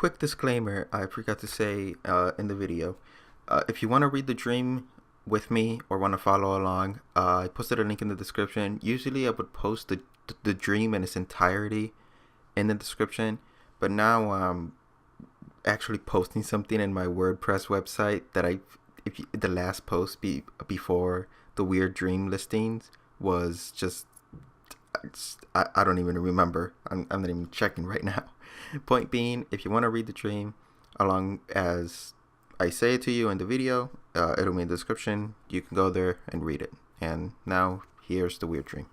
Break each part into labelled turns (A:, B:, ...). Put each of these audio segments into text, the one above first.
A: quick disclaimer I forgot to say in the video. If you want to read the dream with me or want to follow along, I posted a link in the description. Usually I would post the dream in its entirety in the description, but now I'm actually posting something in my WordPress website that the last post before the weird dream listings was just I don't even remember. I'm not even checking right now. Point being, if you want to read the dream along as I say it to you in the video, it'll be in the description. You can go there and read it. And now here's the weird dream.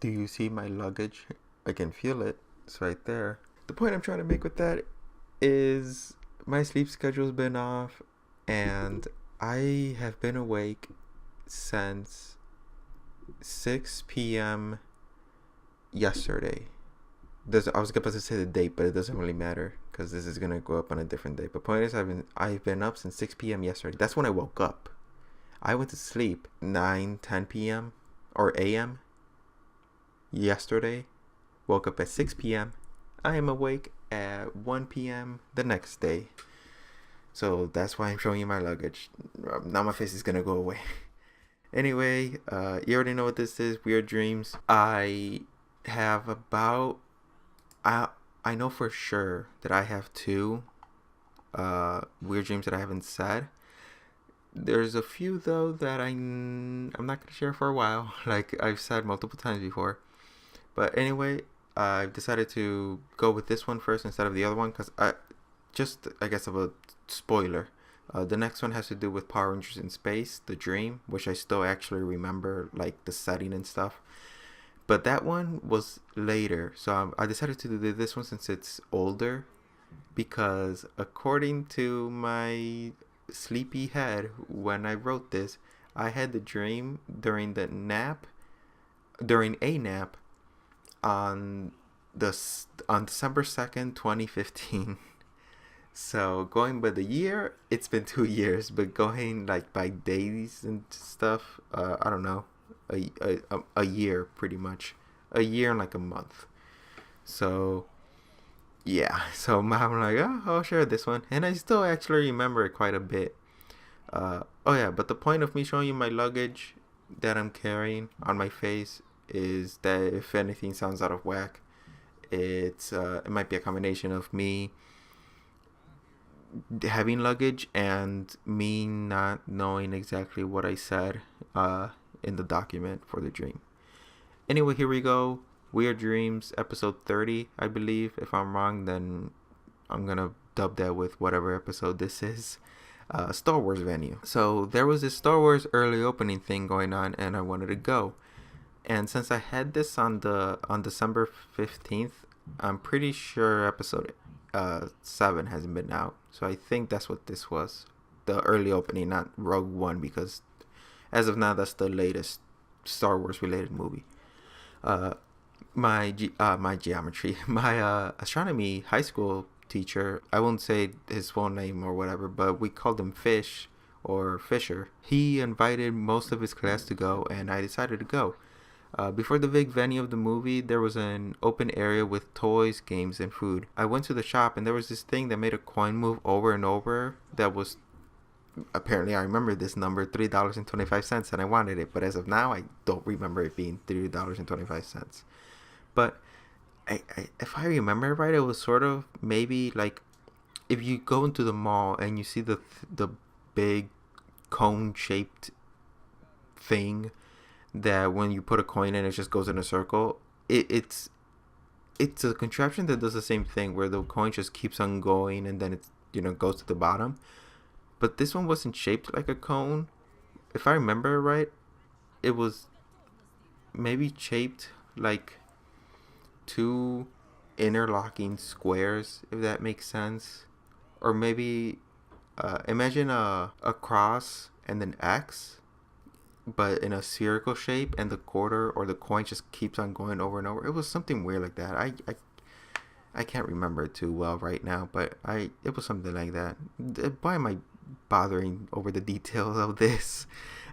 A: Do you see my luggage? I can feel it. It's right there. The point I'm trying to make with that is my sleep schedule's been off and I have been awake since 6 p.m. yesterday. I was supposed to say the date, but it doesn't really matter because this is gonna go up on a different date. But point is, I've been up since 6 p.m. yesterday. That's when I woke up. I went to sleep 10 p.m. or a.m. yesterday. Woke up at 6 p.m. I am awake at 1 p.m. the next day. So that's why I'm showing you my luggage. Now my face is gonna go away. Anyway, you already know what this is. Weird dreams. I have about I know for sure that I have two weird dreams that I haven't said. There's a few though that I'm not gonna share for a while, like I've said multiple times before. But anyway, I've decided to go with this one first instead of the other one because I guess of a spoiler. The next one has to do with Power Rangers in Space, the dream, which I still actually remember, like the setting and stuff. But that one was later, so I decided to do this one since it's older, because according to my sleepy head, when I wrote this, I had the dream during a nap on December 2nd, 2015. So going by the year, it's been 2 years, but going like by days and stuff, I don't know. A year, pretty much. A year and like a month. So yeah, so I'm like, oh, I'll share this one, and I still actually remember it quite a bit. Oh yeah, but the point of me showing you my luggage that I'm carrying on my face is that if anything sounds out of whack, it might be a combination of me having luggage and me not knowing exactly what I said in the document for the dream. Anyway, here we go. Weird Dreams, episode 30, I believe. If I'm wrong, then I'm gonna dub that with whatever episode this is. Star Wars venue. So there was this Star Wars early opening thing going on, and I wanted to go. And since I had this on December 15th, I'm pretty sure episode 7 hasn't been out. So I think that's what this was. The early opening, not Rogue One, because as of now, that's the latest Star Wars related movie. My astronomy high school teacher, I won't say his full name or whatever, but we called him Fish or Fisher. He invited most of his class to go, and I decided to go. Before the big venue of the movie, there was an open area with toys, games, and food. I went to the shop, and there was this thing that made a coin move over and over that was, apparently I remember this number, $3.25, and I wanted it, but as of now, I don't remember it being $3.25. But if I remember right, it was sort of maybe like if you go into the mall and you see the big cone-shaped thing that when you put a coin in, it just goes in a circle. It's a contraption that does the same thing where the coin just keeps on going and then it goes to the bottom. But this one wasn't shaped like a cone. If I remember right, it was maybe shaped like two interlocking squares, if that makes sense. Or maybe imagine a cross and an X, but in a spherical shape, and the quarter or the coin just keeps on going over and over. It was something weird like that. I can't remember it too well right now, but it was something like that. Why am I bothering over the details of this?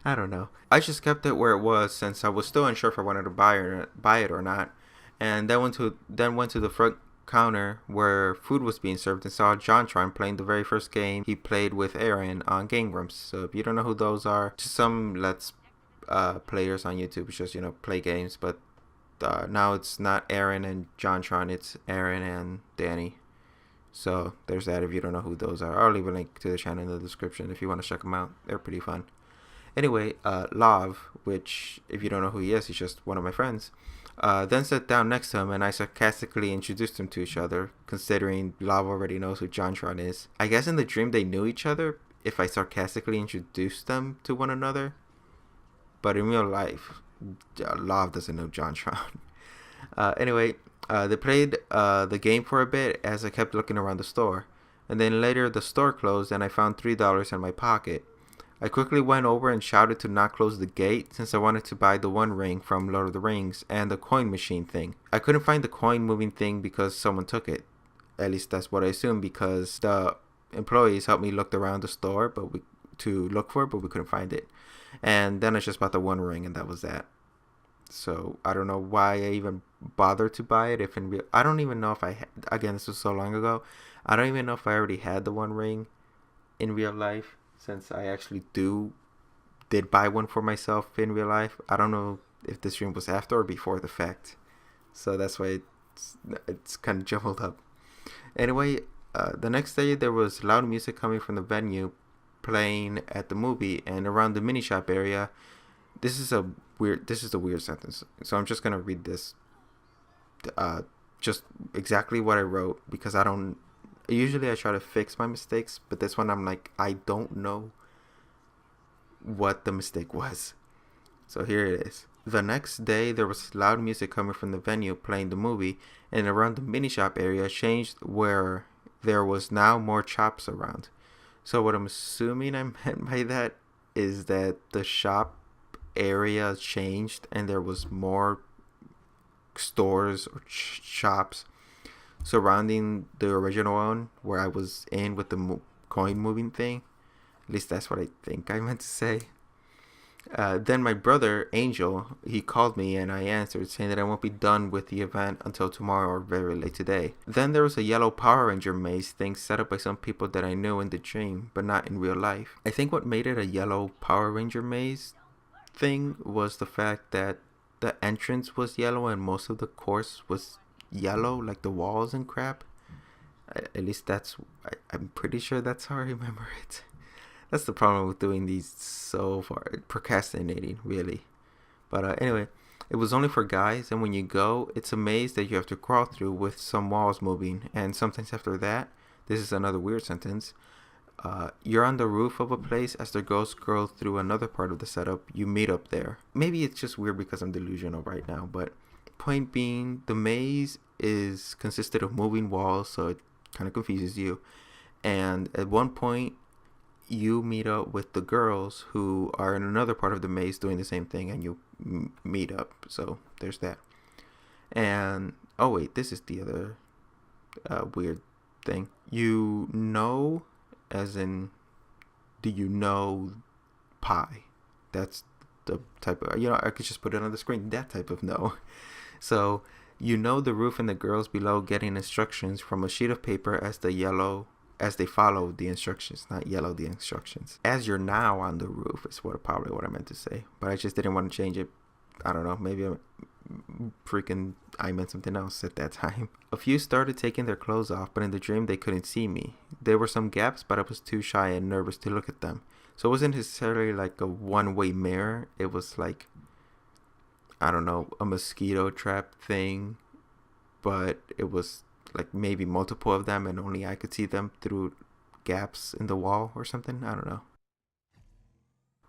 A: I don't know. I just kept it where it was since I was still unsure if I wanted to buy it or not. And then went to the front counter where food was being served and saw JonTron playing the very first game he played with Aaron on Game Grumps. So if you don't know who those are, just some Let's players on YouTube, just play games. But now it's not Aaron and JonTron, it's Aaron and Danny. So there's that. If you don't know who those are, I'll leave a link to the channel in the description if you want to check them out. They're pretty fun. Anyway, Lav, which if you don't know who he is, he's just one of my friends, then sat down next to him and I sarcastically introduced them to each other, considering Lav already knows who JonTron is. I guess in the dream they knew each other if I sarcastically introduced them to one another, but in real life, Lav doesn't know JonTron. Anyway, they played the game for a bit as I kept looking around the store, and then later the store closed and I found $3 in my pocket. I quickly went over and shouted to not close the gate since I wanted to buy the One Ring from Lord of the Rings and the coin machine thing. I couldn't find the coin moving thing because someone took it. At least that's what I assumed, because the employees helped me look around the store but we couldn't find it. And then I just bought the One Ring and that was that. So I don't know why I even bothered to buy it. I don't even know if again, this was so long ago. I don't even know if I already had the One Ring in real life, since I actually did buy one for myself in real life. I don't know if this dream was after or before the fact. So that's why it's kind of jumbled up. Anyway, the next day there was loud music coming from the venue playing at the movie and around the mini shop area. This is a weird sentence. So I'm just going to read this just exactly what I wrote, because usually I try to fix my mistakes, but this one I'm like, I don't know what the mistake was. So here it is. The next day there was loud music coming from the venue playing the movie, and around the mini shop area changed where there was now more shops around. So what I'm assuming I meant by that is that the shop area changed and there was more stores or shops surrounding the original one where I was in with the coin moving thing. At least that's what I think I meant to say. Then my brother, Angel, he called me and I answered, saying that I won't be done with the event until tomorrow or very late today. Then there was a yellow Power Ranger maze thing set up by some people that I knew in the dream, but not in real life. I think what made it a yellow Power Ranger maze thing was the fact that the entrance was yellow and most of the course was yellow, like the walls and crap. At least I'm pretty sure that's how I remember it. That's the problem with doing these so far, procrastinating really. But anyway, it was only for guys, and when you go, it's a maze that you have to crawl through with some walls moving, and sometimes after that, this is another weird sentence, you're on the roof of a place as the girls scroll through another part of the setup. You meet up there. Maybe it's just weird because I'm delusional right now, but point being, the maze consisted of moving walls, so it kind of confuses you. And at one point, you meet up with the girls who are in another part of the maze doing the same thing, and you meet up. So there's that. And oh wait, this is the other weird thing. You know, as in, do you know pie? That's the type of, I could just put it on the screen, that type of no. So you know the roof and the girls below getting instructions from a sheet of paper as they follow the instructions, not yellow the instructions. As you're now on the roof is probably what I meant to say, but I just didn't want to change it. I don't know, maybe I meant something else at that time. A few started taking their clothes off, but in the dream they couldn't see me. There were some gaps, but I was too shy and nervous to look at them. So it wasn't necessarily like a one-way mirror. It was like, I don't know, a mosquito trap thing, but it was like maybe multiple of them and only I could see them through gaps in the wall or something. I don't know.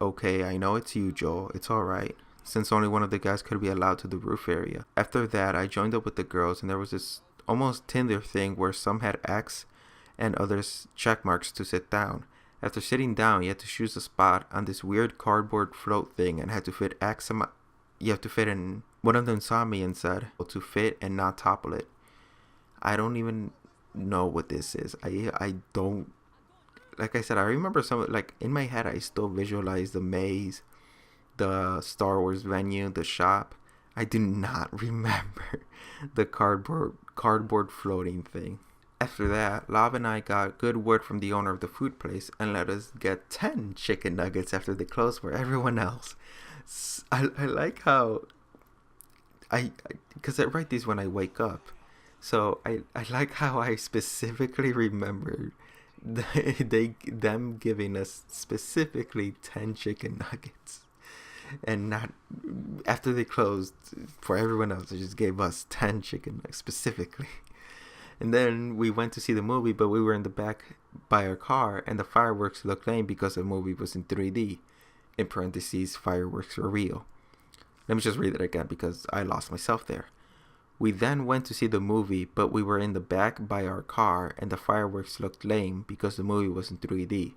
A: Okay, I know it's you, Joel. It's alright, since only one of the guys could be allowed to the roof area. After that, I joined up with the girls, and there was this almost Tinder thing where some had X and others check marks to sit down. After sitting down, you had to choose a spot on this weird cardboard float thing and had to fit X amount. You have to fit in. One of them saw me and said to fit and not topple it. I don't even know what this is. I don't, like I said, I remember some, like in my head I still visualize the maze, the Star Wars venue, the shop. I do not remember the cardboard floating thing. After that, Lav and I got good word from the owner of the food place and let us get 10 chicken nuggets after they closed for everyone else. I like how because I write these when I wake up. So I like how I specifically remembered them giving us specifically 10 chicken nuggets. And not after they closed for everyone else, they just gave us 10 chicken nuggets specifically. And then we went to see the movie, but we were in the back by our car, and the fireworks looked lame because the movie was in 3D. In parentheses, fireworks were real. Let me just read it again because I lost myself there. We then went to see the movie, but we were in the back by our car, and the fireworks looked lame because the movie was in 3D.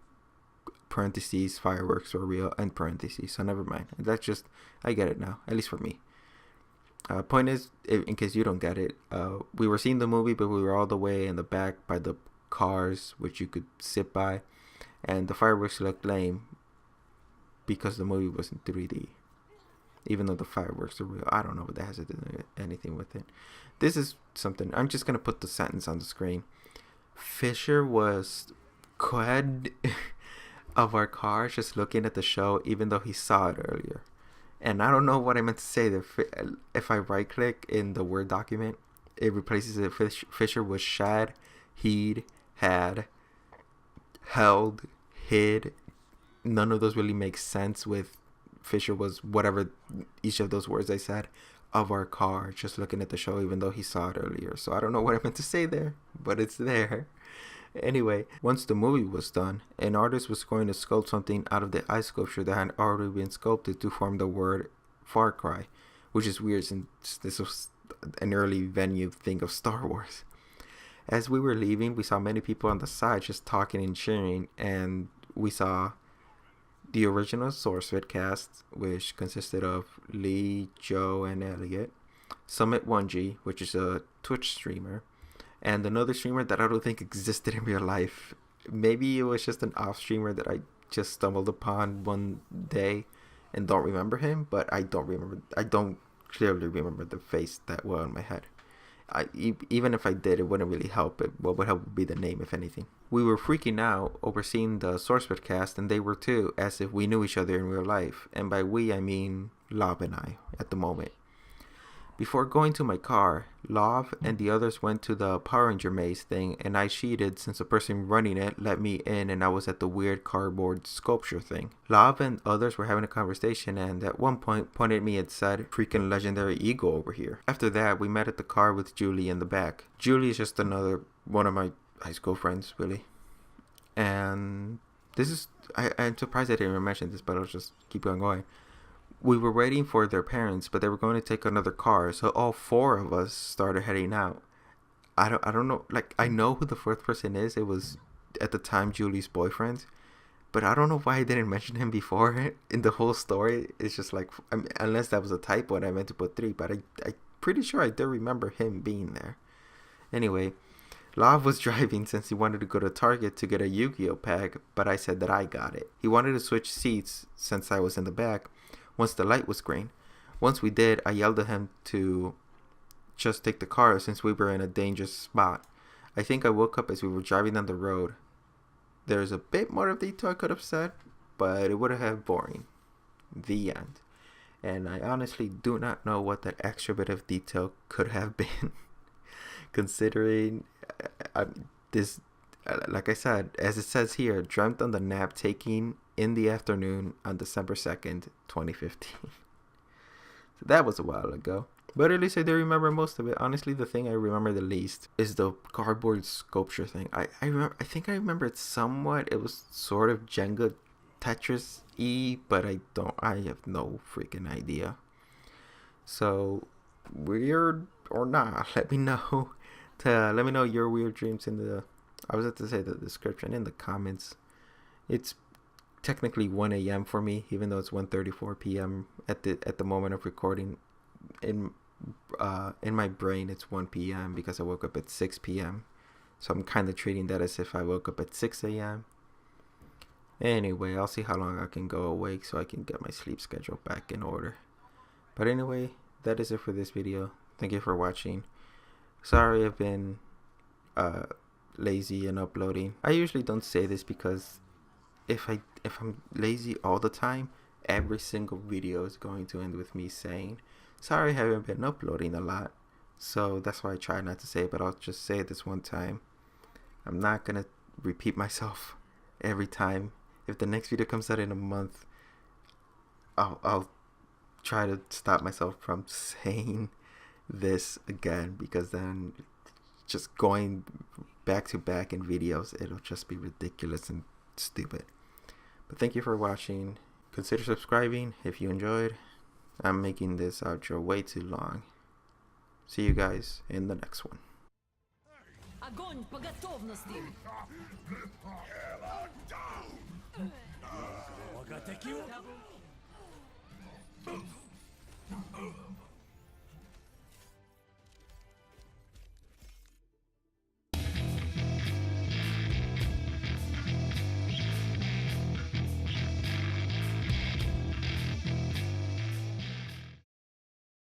A: Parentheses, fireworks were real, end parentheses. So never mind. That's just, I get it now, at least for me. Point is, in case you don't get it, we were seeing the movie, but we were all the way in the back by the cars, which you could sit by, and the fireworks looked lame because the movie was in 3D. Even though the fireworks are real. I don't know what that has to do anything with it. This is something, I'm just going to put the sentence on the screen. Fisher was quad of our car just looking at the show, even though he saw it earlier. And I don't know what I meant to say there. If I right click in the Word document, it replaces it. Fisher was shad, he'd, had, held, hid. None of those really make sense with Fisher was whatever each of those words I said of our car just looking at the show, even though he saw it earlier. So I don't know what I meant to say there, but it's there. Anyway, once the movie was done, an artist was going to sculpt something out of the ice sculpture that had already been sculpted to form the word Far Cry, which is weird since this was an early venue thing of Star Wars. As we were leaving, we saw many people on the side just talking and cheering, and we saw the original SourceFed cast, which consisted of Lee, Joe, and Elliot, Summit 1G, which is a Twitch streamer, and another streamer that I don't think existed in real life. Maybe it was just an off streamer that I just stumbled upon one day and don't remember him, but I don't clearly remember the face that well in my head. Even if I did, it wouldn't really help. What would help would be the name, if anything. We were freaking out over seeing the SourceFed cast, and they were too, as if we knew each other in real life. And by we, I mean Lob and I, at the moment. Before going to my car, Lov and the others went to the Power Ranger maze thing, and I cheated since the person running it let me in and I was at the weird cardboard sculpture thing. Lov and others were having a conversation and at one point pointed at me and said, "Freaking legendary eagle over here." After that, we met at the car with Julie in the back. Julie is just another one of my high school friends, really. And this is, I'm surprised I didn't even mention this, but I'll just keep on going. We were waiting for their parents, but they were going to take another car, so all four of us started heading out. I don't know, like, I know who the fourth person is. It was, at the time, Julie's boyfriend, but I don't know why I didn't mention him before in the whole story. It's just like, I mean, unless that was a typo and I meant to put 3, but I'm pretty sure I do remember him being there. Anyway, Lav was driving since he wanted to go to Target to get a Yu-Gi-Oh pack, but I said that I got it. He wanted to switch seats since I was in the back once the light was green. Once we did, I yelled at him to just take the car since we were in a dangerous spot. I think I woke up as we were driving down the road. There's a bit more of detail I could have said, but it would have been boring. The end. And I honestly do not know what that extra bit of detail could have been. Considering this, like I said, as it says here, dreamt on the nap taking in the afternoon on December 2nd, 2015. So that was a while ago. But at least I do remember most of it. Honestly, the thing I remember the least is the cardboard sculpture thing. I think I remember it somewhat. It was sort of Jenga Tetris-y, but I have no freaking idea. So, weird or not, let me know. Let me know your weird dreams in the, I was about to say the description, in the comments. It's technically 1 a.m. for me, even though it's 1:34 p.m. at the moment of recording. In my brain, it's 1 p.m. because I woke up at 6 p.m. So I'm kind of treating that as if I woke up at 6 a.m. Anyway, I'll see how long I can go awake so I can get my sleep schedule back in order. But anyway, that is it for this video. Thank you for watching. Sorry I've been lazy in uploading. I usually don't say this because if I'm lazy all the time, every single video is going to end with me saying, sorry I haven't been uploading a lot. So that's why I try not to say it, but I'll just say it this one time. I'm not gonna repeat myself every time. If the next video comes out in a month, I'll try to stop myself from saying this again, because then just going back to back in videos, it'll just be ridiculous and stupid. But thank you for watching. Consider subscribing if you enjoyed. I'm making this outro way too long. See you guys in the next one.
B: Огонь по готовности! Погоди!